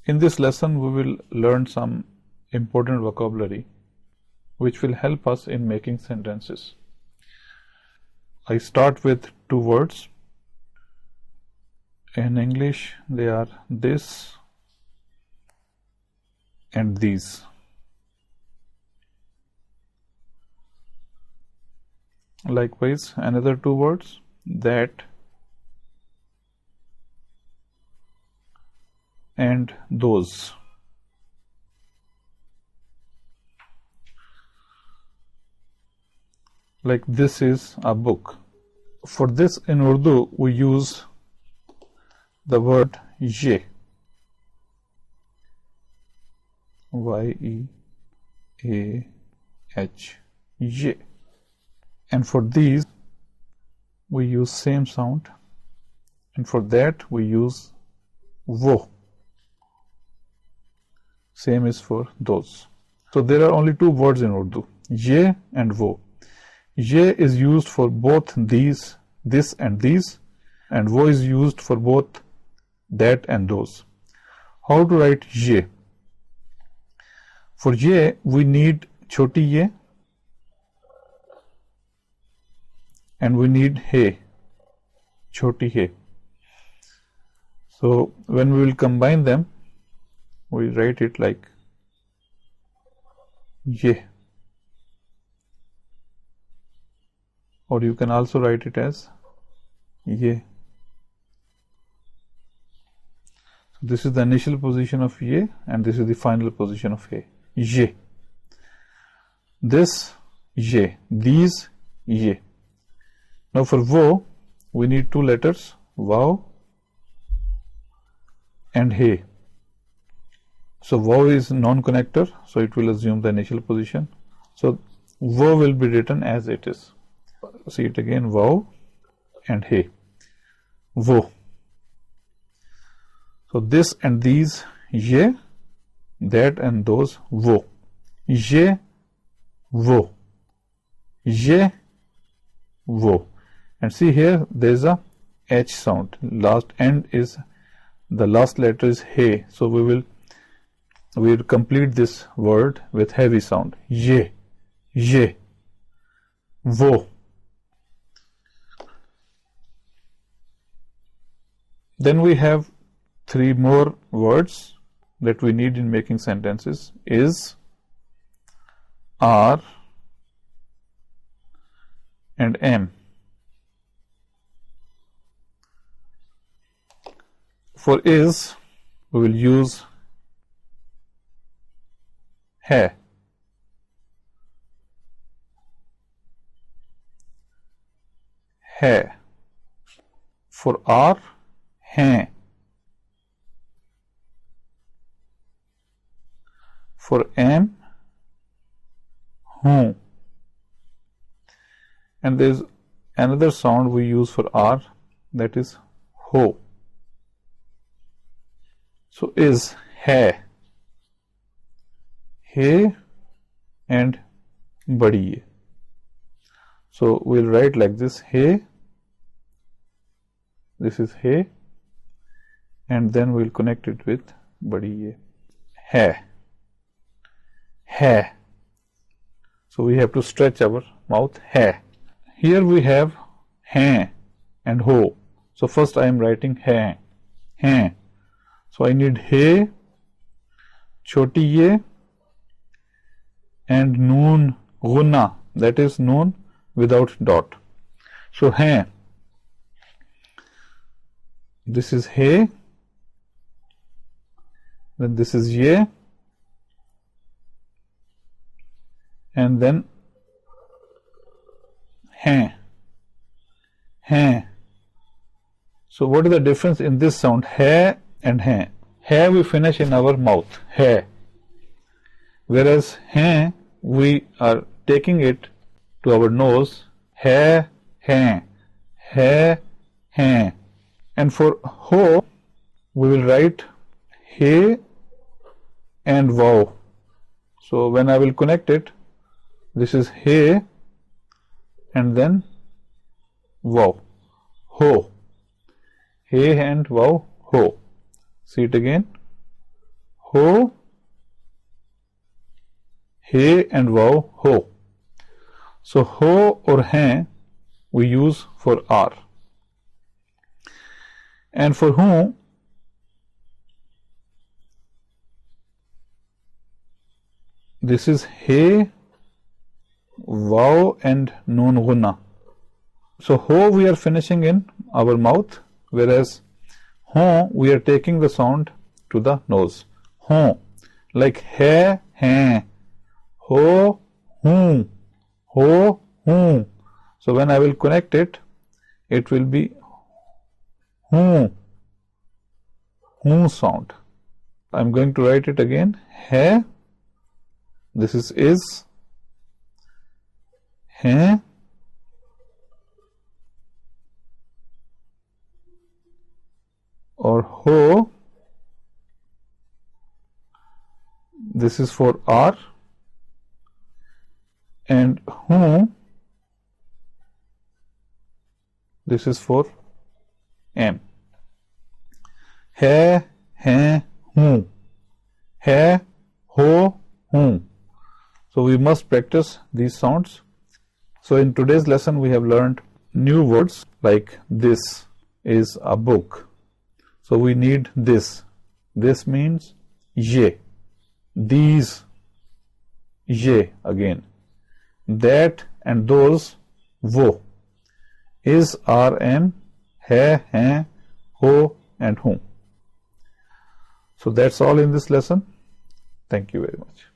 In this lesson, we will learn some important vocabulary which will help us in making sentences. I start with two words. In English, they are this and these. Likewise, another two words, that and those. Like this is a book. For this in Urdu we use the word ye, Y-E-A-H, ye. And for these we use same sound, and for that we use wo. Same is for those. So there are only two words in Urdu, ye and wo. Ye is used for both these, this and these, and wo is used for both that and those. How to write ye? For ye, we need choti ye and we need he, choti he. So when we will combine them, we write it like ye, or you can also write it as ye. So this is the initial position of ye and this is the final position of he. Ye. This ye, these ye. Now for wo, we need two letters, waw and he. So waw is non-connector, so it will assume the initial position. So wo will be written as it is. See it again, waw and he. Wo. So this and these ye, that and those wo. Ye, wo. Ye, wo. And see here there is a H sound. Last end is, the last letter is he. So we will complete this word with heavy sound. Ye, ye, wo. Then we have three more words that we need in making sentences, is, are and am. For is, we will use hai. Hai. For are, hain. For am, hoon. And there is another sound we use for are, that is ho. So is hai, he and badi. So we'll write like this, he, this is he, and then we'll connect it with badi. Hai, hai. So we have to stretch our mouth, hai. Here we have hain and ho. So first I am writing hain, hain. So I need he, choti ye, and noon gunna, that is noon without dot. So hain. This is he, then this is ye, and then hain, hain. So what is the difference in this sound, hai and hain? Hai we finish in our mouth, hai, whereas hain we are taking it to our nose, hai, hain, hai, hain. And for ho, we will write he and waw. So when I will connect it, this is he and then waw, ho. He and waw, ho. See it again. ho, he and wow, ho. So ho or hain we use for are. And for whom, this is he, wow and noon gunna. So ho we are finishing in our mouth, whereas ho we are taking the sound to the nose. Ho, like hai, hain, ho, hum, ho, hum. So when I will connect it, it will be hum, hum sound. I'm going to write it again. Hai, this is, hain, or ho, this is for are, and whom, this is for am. Hai, hain, hum, hai, ho, hum. So we must practice these sounds. So in today's lesson we have learned new words like this is a book. So we need this. This means ye. These, ye again. That and those, wo. Is, are, am, hai, hain, ho and whom. So that's all in this lesson. Thank you very much.